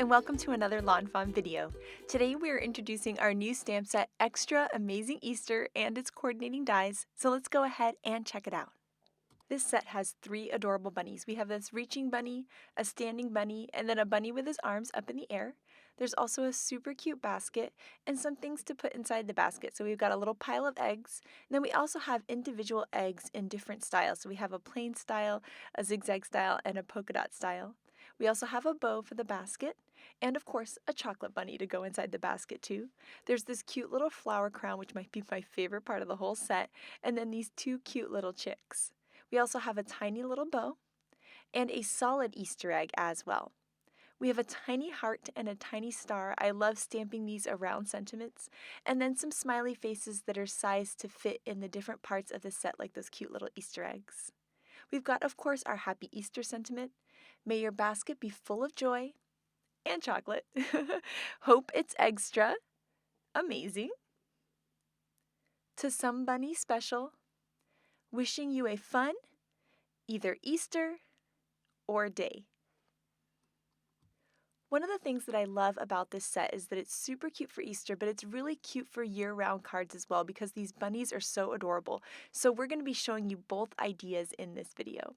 and welcome to another lawnfawn video. Today we are introducing our new stamp set, Eggstra Amazing Easter, and its coordinating dies, so let's go ahead and check it out. This set has 3 adorable bunnies. We have this reaching bunny, a standing bunny, and then a bunny with his arms up in the air. There's also a super cute basket and some things to put inside the basket. So we've got a little pile of eggs, and then we also have individual eggs in different styles. So we have a plain style, a zigzag style, and a polka dot style. We also have a bow for the basket, and of course, a chocolate bunny to go inside the basket too. There's this cute little flower crown, which might be my favorite part of the whole set, and then these 2 cute little chicks. We also have a tiny little bow and a solid Easter egg as well. We have a tiny heart and a tiny star. I love stamping these around sentiments. And then some smiley faces that are sized to fit in the different parts of the set, like those cute little Easter eggs. We've got, of course, our Happy Easter sentiment. May your basket be full of joy and chocolate. Hope it's extra amazing. To some bunny special. Wishing you a fun, either Easter or day. One of the things that I love about this set is that it's super cute for Easter, but it's really cute for year-round cards as well because these bunnies are so adorable. So we're going to be showing you both ideas in this video.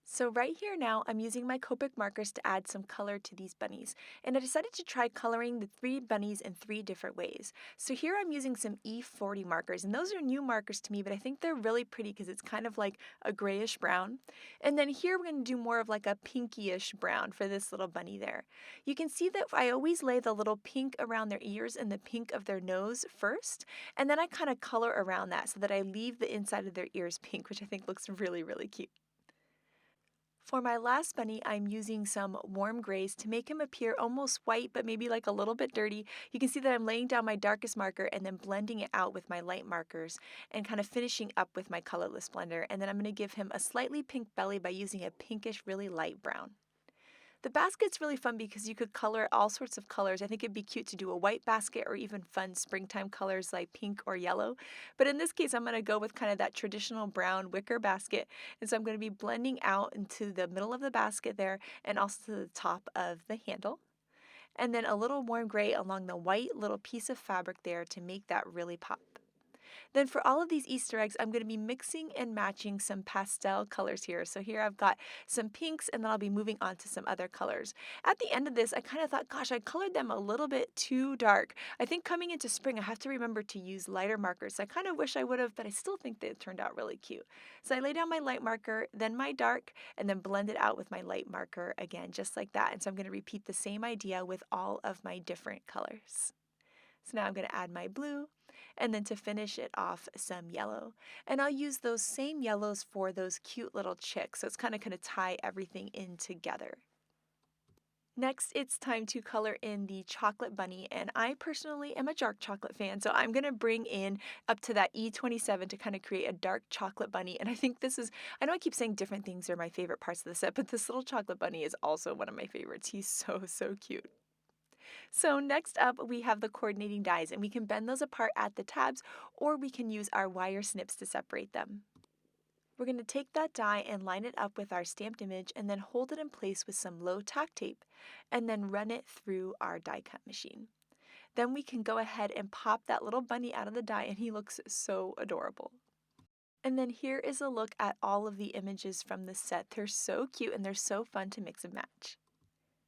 So right here now, I'm using my Copic markers to add some color to these bunnies. And I decided to try coloring the 3 bunnies in 3 different ways. So here I'm using some E40 markers, and those are new markers to me, but I think they're really pretty because it's kind of like a grayish brown. And then here we're going to do more of like a pinkyish brown for this little bunny there. You can see that I always lay the little pink around their ears and the pink of their nose first, and then I kind of color around that so that I leave the inside of their ears pink, which I think looks really, really cute. For my last bunny, I'm using some warm grays to make him appear almost white, but maybe like a little bit dirty. You can see that I'm laying down my darkest marker and then blending it out with my light markers and kind of finishing up with my colorless blender. And then I'm going to give him a slightly pink belly by using a pinkish, really light brown. The basket's really fun because you could color it all sorts of colors. I think it'd be cute to do a white basket or even fun springtime colors like pink or yellow. But in this case, I'm going to go with kind of that traditional brown wicker basket. And so I'm going to be blending out into the middle of the basket there and also to the top of the handle. And then a little warm gray along the white little piece of fabric there to make that really pop. Then for all of these Easter eggs, I'm going to be mixing and matching some pastel colors here. So here I've got some pinks, and then I'll be moving on to some other colors. At the end of this, I kind of thought, gosh, I colored them a little bit too dark. I think coming into spring, I have to remember to use lighter markers. I kind of wish I would have, but I still think they turned out really cute. So I lay down my light marker, then my dark, and then blend it out with my light marker again, just like that. And so I'm going to repeat the same idea with all of my different colors. So now I'm going to add my blue, and then to finish it off, some yellow. And I'll use those same yellows for those cute little chicks, so it's kind of going to tie everything in together. Next, it's time to color in the chocolate bunny, and I personally am a dark chocolate fan, so I'm going to bring in up to that E27 to kind of create a dark chocolate bunny. And I think this is, I know I keep saying different things are my favorite parts of the set, but this little chocolate bunny is also one of my favorites. He's so, so cute. So next up, we have the coordinating dies, and we can bend those apart at the tabs, or we can use our wire snips to separate them. We're going to take that die and line it up with our stamped image and then hold it in place with some low tack tape and then run it through our die cut machine. Then we can go ahead and pop that little bunny out of the die, and he looks so adorable. And then here is a look at all of the images from the set. They're so cute and they're so fun to mix and match.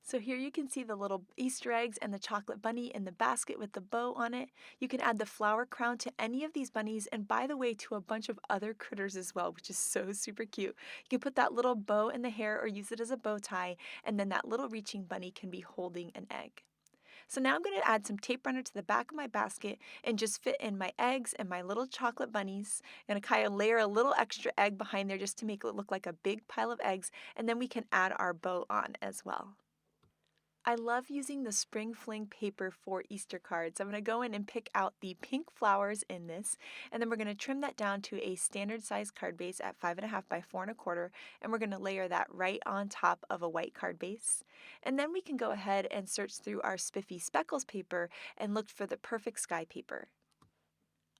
So here you can see the little Easter eggs and the chocolate bunny in the basket with the bow on it. You can add the flower crown to any of these bunnies, and by the way, to a bunch of other critters as well, which is so super cute. You can put that little bow in the hair or use it as a bow tie, and then that little reaching bunny can be holding an egg. So now I'm going to add some tape runner to the back of my basket and just fit in my eggs and my little chocolate bunnies. I'm going to kind of layer a little extra egg behind there just to make it look like a big pile of eggs, and then we can add our bow on as well. I love using the spring fling paper for Easter cards. I'm going to go in and pick out the pink flowers in this, and then we're going to trim that down to a standard size card base at 5.5 by 4.25, and we're going to layer that right on top of a white card base. And then we can go ahead and search through our spiffy speckles paper and look for the perfect sky paper.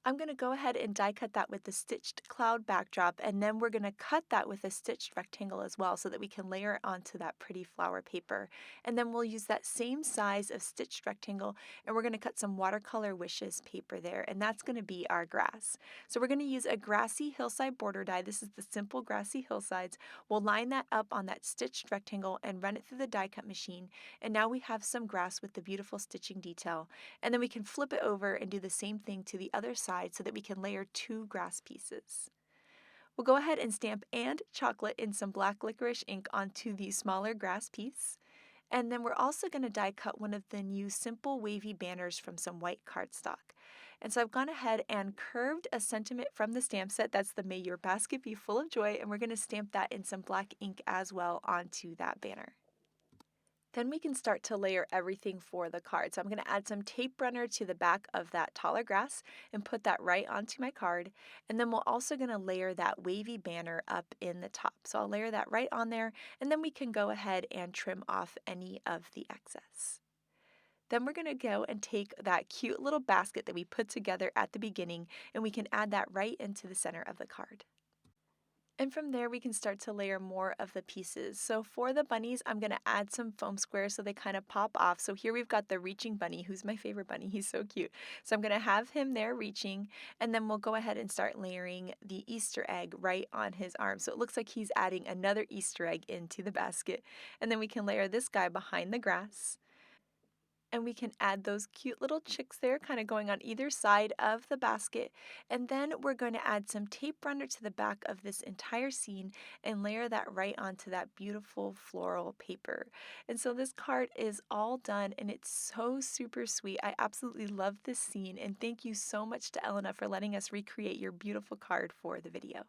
I'm going to go ahead and die cut that with the stitched cloud backdrop, and then we're going to cut that with a stitched rectangle as well so that we can layer it onto that pretty flower paper. And then we'll use that same size of stitched rectangle, and we're going to cut some Watercolor Wishes paper there, and that's going to be our grass. So we're going to use a Grassy Hillside border die. This is the simple Grassy Hillsides. We'll line that up on that stitched rectangle and run it through the die cut machine, and now we have some grass with the beautiful stitching detail. And then we can flip it over and do the same thing to the other side so that we can layer 2 grass pieces. We'll go ahead and stamp and chocolate in some black licorice ink onto the smaller grass piece. And then we're also going to die cut one of the new simple wavy banners from some white cardstock. And so I've gone ahead and curved a sentiment from the stamp set. That's the May Your Basket Be Full of Joy, and we're going to stamp that in some black ink as well onto that banner. Then we can start to layer everything for the card. So I'm going to add some tape runner to the back of that taller grass and put that right onto my card. And then we're also going to layer that wavy banner up in the top. So I'll layer that right on there, and then we can go ahead and trim off any of the excess. Then we're going to go and take that cute little basket that we put together at the beginning, and we can add that right into the center of the card. And from there, we can start to layer more of the pieces. So for the bunnies, I'm going to add some foam squares so they kind of pop off. So here we've got the reaching bunny, who's my favorite bunny. He's so cute. So I'm going to have him there reaching, and then we'll go ahead and start layering the Easter egg right on his arm. So it looks like he's adding another Easter egg into the basket. And then we can layer this guy behind the grass. And we can add those cute little chicks there, kind of going on either side of the basket. And then we're going to add some tape runner to the back of this entire scene and layer that right onto that beautiful floral paper. And so this card is all done, and it's so super sweet. I absolutely love this scene, and thank you so much to Elena for letting us recreate your beautiful card for the video.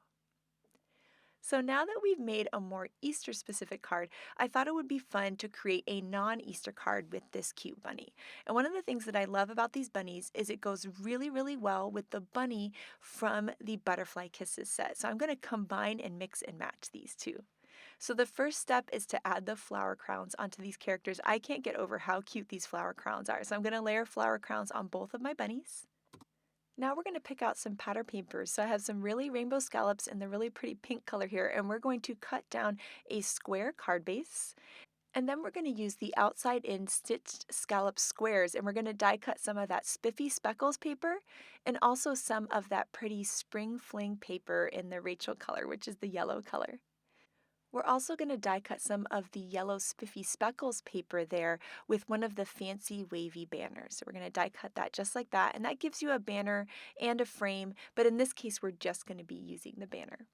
So now that we've made a more Easter specific card, I thought it would be fun to create a non-Easter card with this cute bunny. And one of the things that I love about these bunnies is it goes really, really well with the bunny from the Butterfly Kisses set. So I'm going to combine and mix and match these two. So the first step is to add the flower crowns onto these characters. I can't get over how cute these flower crowns are. So I'm going to layer flower crowns on both of my bunnies. Now we're going to pick out some pattern papers. So I have some really rainbow scallops in the really pretty pink color here, and we're going to cut down a square card base. And then we're going to use the outside in stitched scallop squares, and we're going to die cut some of that spiffy speckles paper and also some of that pretty spring fling paper in the Rachel color, which is the yellow color. We're also going to die cut some of the yellow spiffy speckles paper there with one of the fancy wavy banners. So we're going to die cut that just like that, and that gives you a banner and a frame, but in this case we're just going to be using the banner.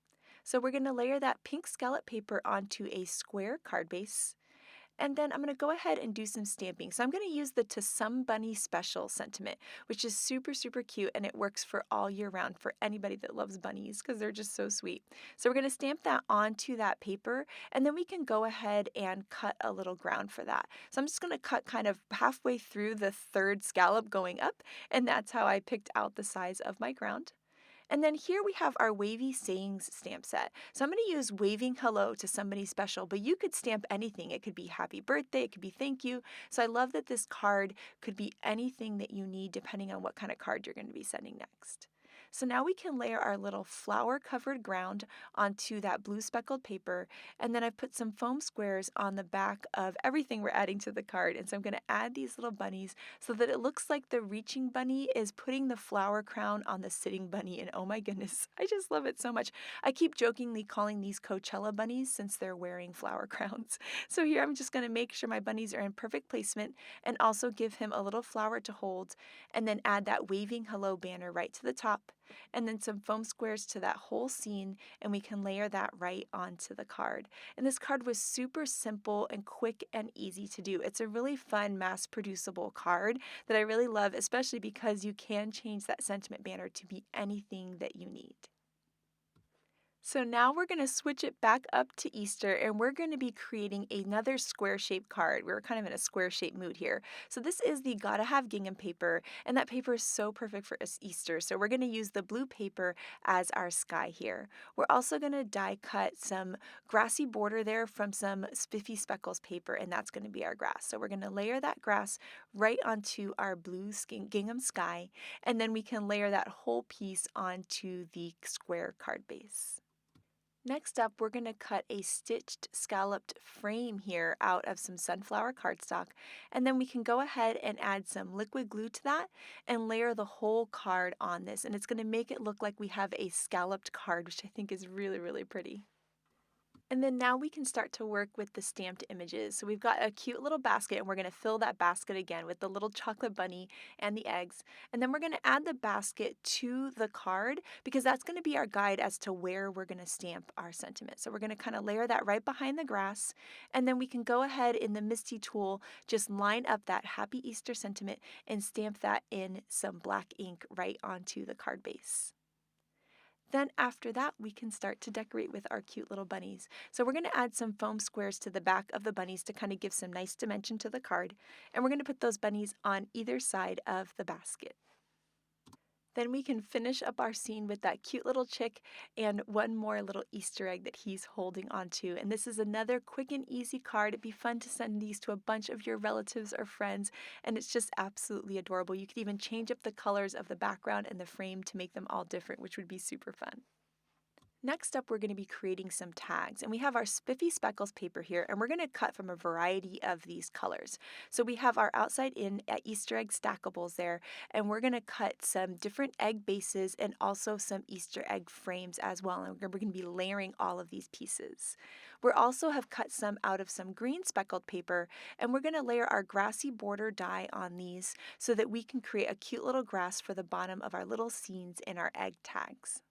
So we're going to layer that pink scallop paper onto a square card base. And then I'm going to go ahead and do some stamping. So I'm going to use the To Some Bunny Special sentiment, which is super, super cute, and it works for all year round for anybody that loves bunnies because they're just so sweet. So we're going to stamp that onto that paper, and then we can go ahead and cut a little ground for that. So I'm just going to cut kind of halfway through the third scallop going up, and that's how I picked out the size of my ground. And then here we have our Wavy Sayings stamp set. So I'm going to use Waving Hello to Somebody Special, but you could stamp anything. It could be Happy Birthday, it could be Thank You. So I love that this card could be anything that you need depending on what kind of card you're going to be sending next. So now we can layer our little flower-covered ground onto that blue speckled paper, and then I've put some foam squares on the back of everything we're adding to the card. And so I'm going to add these little bunnies so that it looks like the reaching bunny is putting the flower crown on the sitting bunny, and oh my goodness, I just love it so much. I keep jokingly calling these Coachella bunnies since they're wearing flower crowns. So here I'm just going to make sure my bunnies are in perfect placement and also give him a little flower to hold, and then add that Waving Hello banner right to the top, and then some foam squares to that whole scene, and we can layer that right onto the card. And this card was super simple and quick and easy to do. It's a really fun mass producible card that I really love, especially because you can change that sentiment banner to be anything that you need. So now we're going to switch it back up to Easter and we're going to be creating another square shaped card. We're kind of in a square shaped mood here. So this is the Gotta Have gingham paper, and that paper is so perfect for Easter. So we're going to use the blue paper as our sky here. We're also going to die cut some grassy border there from some spiffy speckles paper, and that's going to be our grass. So we're going to layer that grass right onto our blue gingham sky, and then we can layer that whole piece onto the square card base. Next up, we're going to cut a stitched scalloped frame here out of some sunflower cardstock, and then we can go ahead and add some liquid glue to that and layer the whole card on this, and it's going to make it look like we have a scalloped card, which I think is really, really pretty. And then now we can start to work with the stamped images. So we've got a cute little basket, and we're going to fill that basket again with the little chocolate bunny and the eggs. And then we're going to add the basket to the card because that's going to be our guide as to where we're going to stamp our sentiment. So we're going to kind of layer that right behind the grass. And then we can go ahead in the Misty tool, just line up that Happy Easter sentiment and stamp that in some black ink right onto the card base. Then after that, we can start to decorate with our cute little bunnies. So we're going to add some foam squares to the back of the bunnies to kind of give some nice dimension to the card. And we're going to put those bunnies on either side of the basket. Then we can finish up our scene with that cute little chick and one more little Easter egg that he's holding onto. And this is another quick and easy card. It'd be fun to send these to a bunch of your relatives or friends, and it's just absolutely adorable. You could even change up the colors of the background and the frame to make them all different, which would be super fun. Next up, we're going to be creating some tags, and we have our spiffy speckles paper here, and we're going to cut from a variety of these colors. So we have our outside in Easter egg stackables there, and we're going to cut some different egg bases and also some Easter egg frames as well, and we're going to be layering all of these pieces. We also have cut some out of some green speckled paper, and we're going to layer our grassy border die on these so that we can create a cute little grass for the bottom of our little scenes in our egg tags.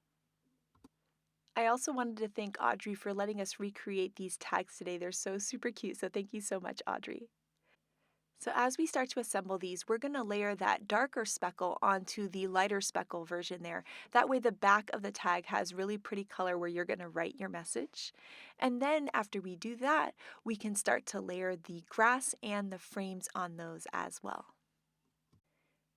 I also wanted to thank Audrey for letting us recreate these tags today. They're so super cute, so thank you so much, Audrey. So as we start to assemble these, we're going to layer that darker speckle onto the lighter speckle version there. That way the back of the tag has really pretty color where you're going to write your message. And then after we do that, we can start to layer the grass and the frames on those as well.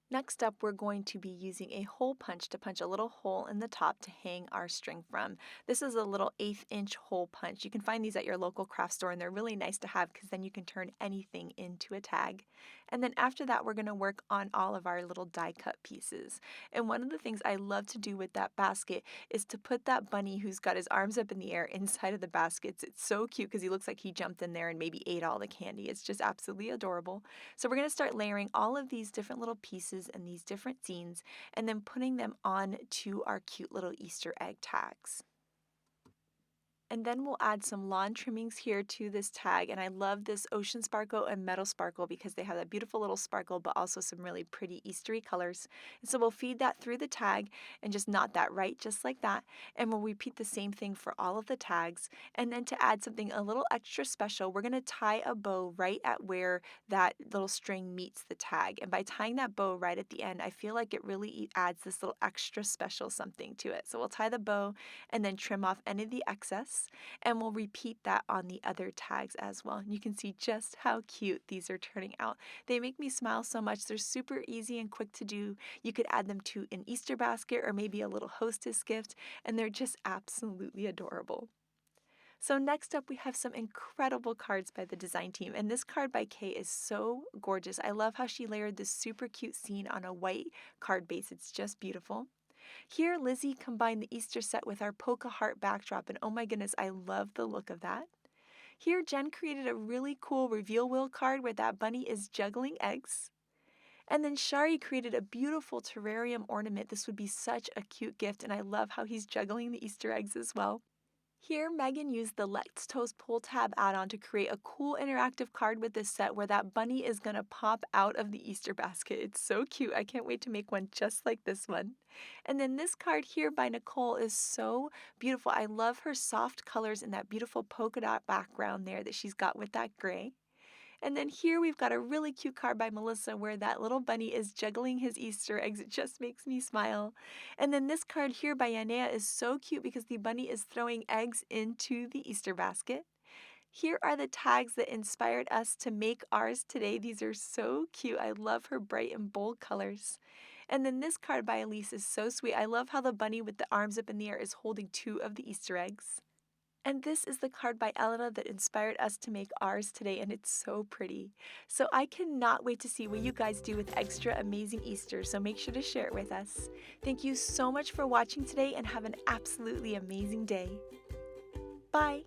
Next up, we're going to be using a hole punch to punch a little hole in the top to hang our string from. This is a little 1/8 inch hole punch. You can find these at your local craft store, and they're really nice to have because then you can turn anything into a tag. And then after that, we're going to work on all of our little die cut pieces. And one of the things I love to do with that basket is to put that bunny who's got his arms up in the air inside of the baskets. It's so cute because he looks like he jumped in there and maybe ate all the candy. It's just absolutely adorable. So we're going to start layering all of these different little pieces and these different scenes and then putting them on to our cute little Easter egg tags. And then we'll add some lawn trimmings here to this tag, and I love this Ocean Sparkle and Metal Sparkle because they have that beautiful little sparkle but also some really pretty Eastery colors. And so we'll feed that through the tag and just knot that right just like that, and we'll repeat the same thing for all of the tags. And then to add something a little extra special, we're going to tie a bow right at where that little string meets the tag, and by tying that bow right at the end, I feel like it really adds this little extra special something to it. So we'll tie the bow and then trim off any of the excess, and we'll repeat that on the other tags as well. And you can see just how cute these are turning out. They make me smile so much. They're super easy and quick to do. You could add them to an Easter basket or maybe a little hostess gift, and they're just absolutely adorable. So next up, we have some incredible cards by the design team, and this card by Kay is so gorgeous. I love how she layered this super cute scene on a white card base. It's just beautiful. Here, Lizzie combined the Easter set with our polka heart backdrop, and oh my goodness, I love the look of that. Here, Jen created a really cool reveal wheel card where that bunny is juggling eggs. And then Shari created a beautiful terrarium ornament. This would be such a cute gift, and I love how he's juggling the Easter eggs as well. Here, Megan used the Let's Toast pull tab add-on to create a cool interactive card with this set where that bunny is going to pop out of the Easter basket. It's so cute. I can't wait to make one just like this one. And then this card here by Nicole is so beautiful. I love her soft colors and that beautiful polka dot background there that she's got with that gray. And then here we've got a really cute card by Melissa where that little bunny is juggling his Easter eggs. It just makes me smile. And then this card here by Yanea is so cute because the bunny is throwing eggs into the Easter basket. Here are the tags that inspired us to make ours today. These are so cute. I love her bright and bold colors. And then this card by Elise is so sweet. I love how the bunny with the arms up in the air is holding 2 of the Easter eggs. And this is the card by Elena that inspired us to make ours today, and it's so pretty. So I cannot wait to see what you guys do with Eggstra Amazing Easter, so make sure to share it with us. Thank you so much for watching today, and have an absolutely amazing day. Bye!